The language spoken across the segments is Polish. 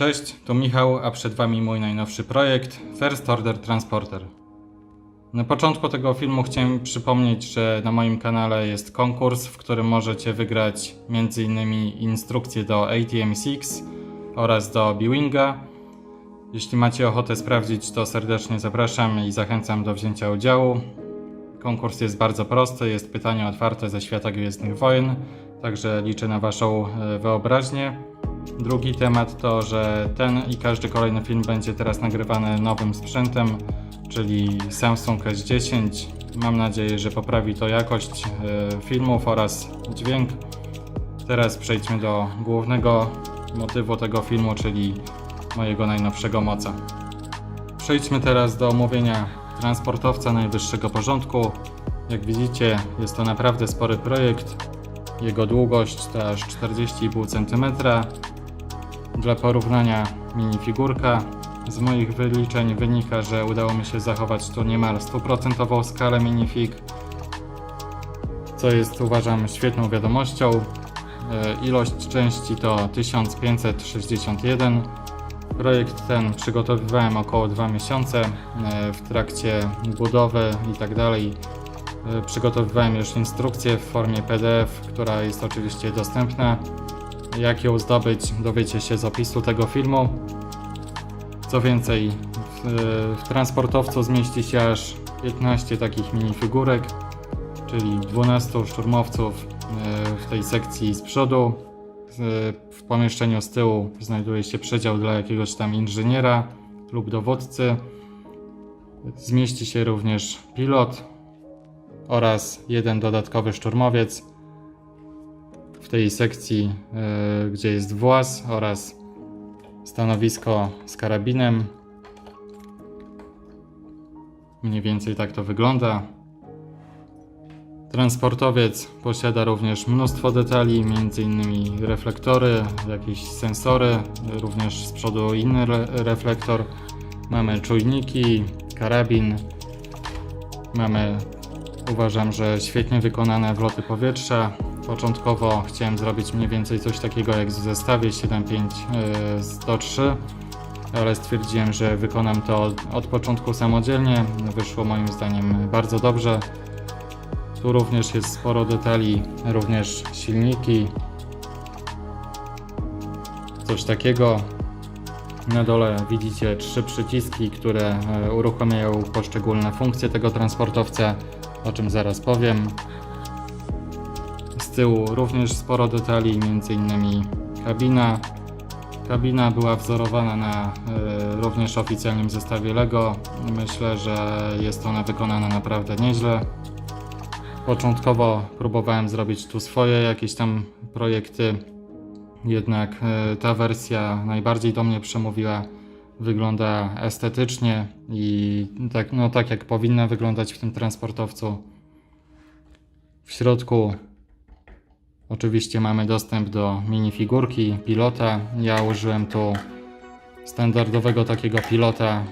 Cześć, tu Michał, a przed Wami mój najnowszy projekt First Order Transporter. Na początku tego filmu chciałem przypomnieć, że na moim kanale jest konkurs, w którym możecie wygrać m.in. instrukcje do ATM6 oraz do B-Winga. Jeśli macie ochotę sprawdzić, to serdecznie zapraszam i zachęcam do wzięcia udziału. Konkurs jest bardzo prosty, jest pytanie otwarte ze świata Gwiezdnych Wojen, także liczę na Waszą wyobraźnię. Drugi temat to, że ten i każdy kolejny film będzie teraz nagrywany nowym sprzętem, czyli Samsung S10. Mam nadzieję, że poprawi to jakość filmów oraz dźwięk. Teraz przejdźmy do głównego motywu tego filmu, czyli mojego najnowszego moca. Przejdźmy teraz do omówienia transportowca najwyższego porządku. Jak widzicie, jest to naprawdę spory projekt. Jego długość to aż 40,5 cm. Dla porównania minifigurka. Z moich wyliczeń wynika, że udało mi się zachować tu niemal 100% skalę minifig, co jest, uważam, świetną wiadomością. Ilość części to 1561. Projekt ten przygotowywałem około 2 miesiące. W trakcie budowy i tak dalej przygotowywałem już instrukcję w formie PDF, która jest oczywiście dostępna. Jak ją zdobyć, dowiecie się z opisu tego filmu. Co więcej, w transportowcu zmieści się aż 15 takich minifigurek, czyli 12 szturmowców w tej sekcji z przodu. W pomieszczeniu z tyłu znajduje się przedział dla jakiegoś tam inżyniera lub dowódcy. Zmieści się również pilot oraz jeden dodatkowy szturmowiec w tej sekcji, gdzie jest właz oraz stanowisko z karabinem. Mniej więcej tak to wygląda. Transportowiec posiada również mnóstwo detali, m.in. reflektory, jakieś sensory, również z przodu inny reflektor. Mamy czujniki, karabin. Mamy, uważam, że świetnie wykonane wloty powietrza. Początkowo chciałem zrobić mniej więcej coś takiego jak w zestawie 75103, ale stwierdziłem, że wykonam to od początku samodzielnie. Wyszło moim zdaniem bardzo dobrze. Tu również jest sporo detali, również silniki, coś takiego. Na dole widzicie 3 przyciski, które uruchamiają poszczególne funkcje tego transportowca, o czym zaraz powiem. Z tyłu również sporo detali, m.in. kabina. Kabina była wzorowana na również oficjalnym zestawie LEGO. Myślę, że jest ona wykonana naprawdę nieźle. Początkowo próbowałem zrobić tu swoje jakieś tam projekty, jednak ta wersja najbardziej do mnie przemówiła. Wygląda estetycznie i tak jak powinna wyglądać w tym transportowcu. W środku oczywiście mamy dostęp do minifigurki pilota. Ja użyłem tu standardowego takiego pilota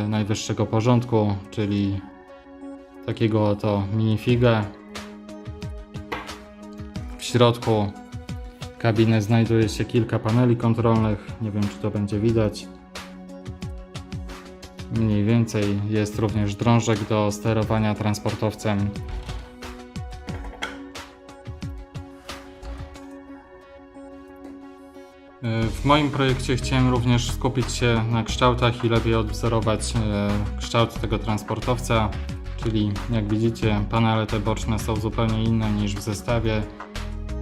najwyższego porządku, czyli takiego oto minifiga. W środku kabiny znajduje się kilka paneli kontrolnych. Nie wiem, czy to będzie widać. Mniej więcej jest również drążek do sterowania transportowcem. W moim projekcie chciałem również skupić się na kształtach i lepiej odwzorować kształt tego transportowca, czyli jak widzicie, panele te boczne są zupełnie inne niż w zestawie.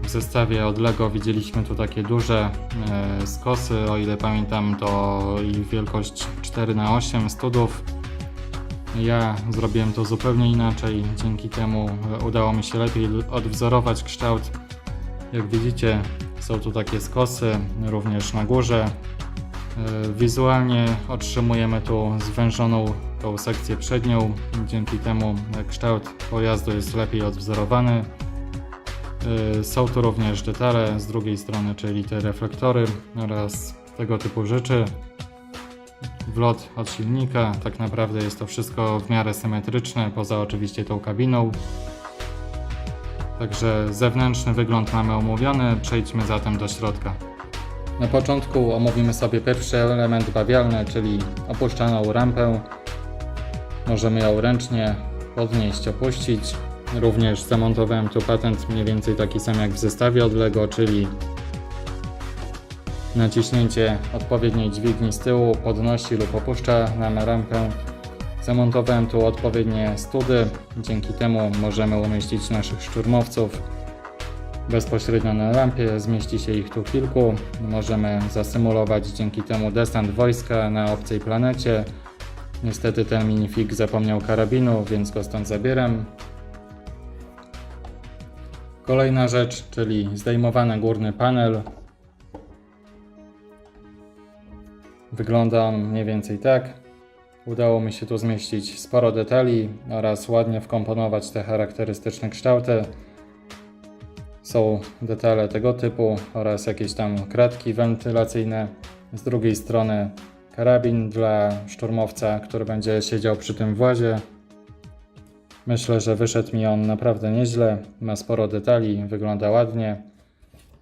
W zestawie od LEGO widzieliśmy tu takie duże skosy, o ile pamiętam to ich wielkość 4×8 studów. Ja zrobiłem to zupełnie inaczej, dzięki temu udało mi się lepiej odwzorować kształt. Jak widzicie, są tu takie skosy, również na górze. Wizualnie otrzymujemy tu zwężoną tą sekcję przednią, dzięki temu kształt pojazdu jest lepiej odwzorowany. Są tu również detale z drugiej strony, czyli te reflektory oraz tego typu rzeczy. Wlot od silnika, tak naprawdę jest to wszystko w miarę symetryczne, poza oczywiście tą kabiną. Także zewnętrzny wygląd mamy omówiony, przejdźmy zatem do środka. Na początku omówimy sobie pierwszy element bawialny, czyli opuszczaną rampę. Możemy ją ręcznie podnieść, opuścić. Również zamontowałem tu patent mniej więcej taki sam jak w zestawie od LEGO, czyli naciśnięcie odpowiedniej dźwigni z tyłu podnosi lub opuszcza nam rampę. Zamontowałem tu odpowiednie study, dzięki temu możemy umieścić naszych szturmowców bezpośrednio na rampie, zmieści się ich tu kilku. Możemy zasymulować dzięki temu desant wojska na obcej planecie. Niestety ten minifig zapomniał karabinu, więc go stąd zabieram. Kolejna rzecz, czyli zdejmowany górny panel. Wygląda on mniej więcej tak. Udało mi się tu zmieścić sporo detali oraz ładnie wkomponować te charakterystyczne kształty. Są detale tego typu oraz jakieś tam kratki wentylacyjne. Z drugiej strony karabin dla szturmowca, który będzie siedział przy tym włazie. Myślę, że wyszedł mi on naprawdę nieźle. Ma sporo detali, wygląda ładnie.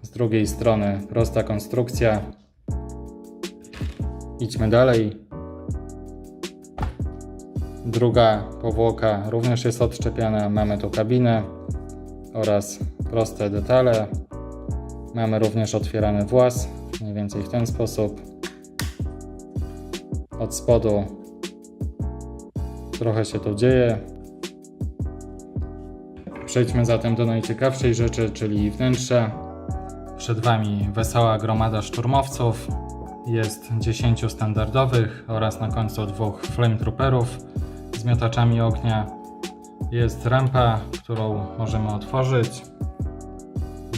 Z drugiej strony prosta konstrukcja. Idźmy dalej. Druga powłoka również jest odczepiana. Mamy tu kabinę oraz proste detale. Mamy również otwierany właz, mniej więcej w ten sposób. Od spodu trochę się tu dzieje. Przejdźmy zatem do najciekawszej rzeczy, czyli wnętrze. Przed Wami wesoła gromada szturmowców. Jest 10 standardowych oraz na końcu 2 flametrooperów z miotaczami ognia. Jest rampa, którą możemy otworzyć.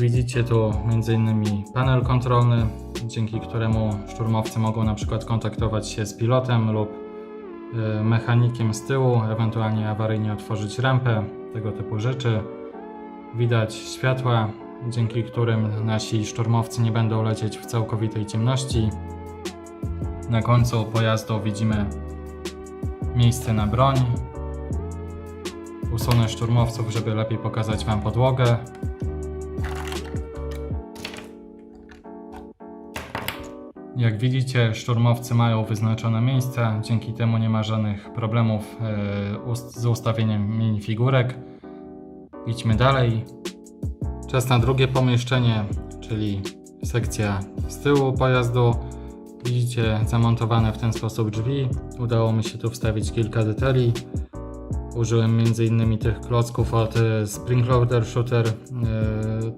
Widzicie tu m.in. panel kontrolny, dzięki któremu szturmowcy mogą na przykład kontaktować się z pilotem lub mechanikiem z tyłu, ewentualnie awaryjnie otworzyć rampę, tego typu rzeczy. Widać światła, dzięki którym nasi szturmowcy nie będą lecieć w całkowitej ciemności. Na końcu pojazdu widzimy miejsce na broń. Usunę szturmowców, żeby lepiej pokazać Wam podłogę. Jak widzicie, szturmowcy mają wyznaczone miejsca, dzięki temu nie ma żadnych problemów z ustawieniem minifigurek. Idźmy dalej. Czas na drugie pomieszczenie, czyli sekcja z tyłu pojazdu. Widzicie zamontowane w ten sposób drzwi. Udało mi się tu wstawić kilka detali. Użyłem m.in. tych klocków od Spring Loader Shooter.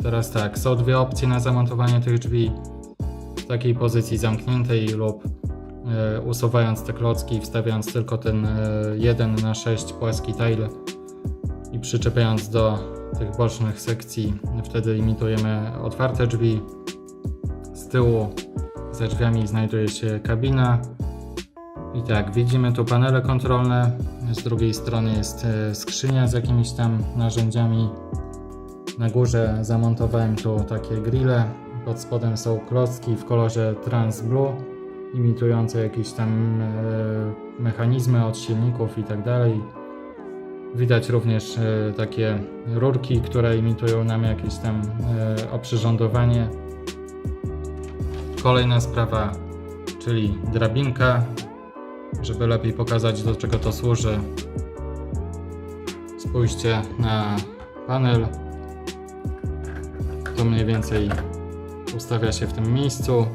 Teraz tak, są dwie opcje na zamontowanie tych drzwi. W takiej pozycji zamkniętej lub usuwając te klocki, wstawiając tylko ten 1x6 płaski tile i przyczepiając do tych bocznych sekcji, wtedy imitujemy otwarte drzwi. Z tyłu za drzwiami znajduje się kabina. I tak, widzimy tu panele kontrolne. Z drugiej strony jest skrzynia z jakimiś tam narzędziami. Na górze zamontowałem tu takie grille. Pod spodem są klocki w kolorze Trans Blue, imitujące jakieś tam mechanizmy od silników i tak dalej. Widać również takie rurki, które imitują nam jakieś tam oprzyrządowanie. Kolejna sprawa, czyli drabinka. Żeby lepiej pokazać, do czego to służy, spójrzcie na panel. To mniej więcej ustawia się w tym miejscu.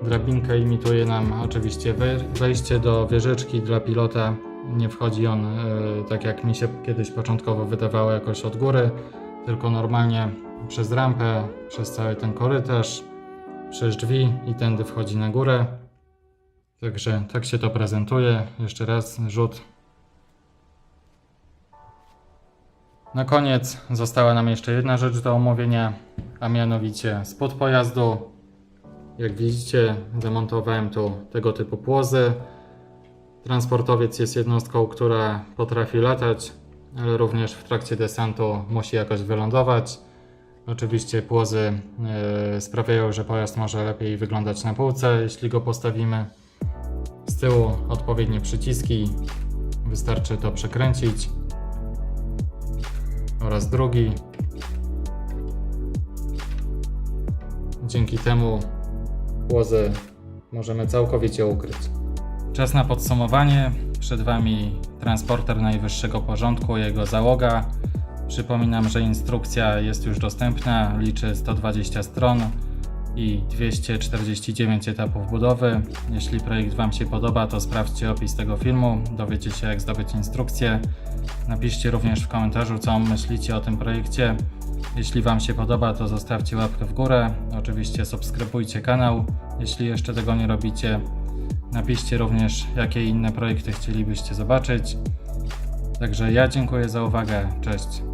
Drabinka imituje nam oczywiście wejście do wieżyczki dla pilota. Nie wchodzi on tak jak mi się kiedyś początkowo wydawało, jakoś od góry, tylko normalnie przez rampę, przez cały ten korytarz, przez drzwi i tędy wchodzi na górę. Także tak się to prezentuje. Jeszcze raz rzut. Na koniec została nam jeszcze jedna rzecz do omówienia, a mianowicie spód pojazdu. Jak widzicie, zamontowałem tu tego typu płozy. Transportowiec jest jednostką, która potrafi latać, ale również w trakcie desantu musi jakoś wylądować. Oczywiście płozy sprawiają, że pojazd może lepiej wyglądać na półce, jeśli go postawimy. Z tyłu odpowiednie przyciski, wystarczy to przekręcić. Oraz drugi. Dzięki temu płozy możemy całkowicie ukryć. Czas na podsumowanie. Przed Wami transporter najwyższego porządku, jego załoga. Przypominam, że instrukcja jest już dostępna, liczy 120 stron i 249 etapów budowy. Jeśli projekt Wam się podoba, to sprawdźcie opis tego filmu, dowiecie się jak zdobyć instrukcję. Napiszcie również w komentarzu, co myślicie o tym projekcie. Jeśli Wam się podoba, to zostawcie łapkę w górę. Oczywiście subskrybujcie kanał, jeśli jeszcze tego nie robicie. Napiszcie również, jakie inne projekty chcielibyście zobaczyć. Także ja dziękuję za uwagę. Cześć.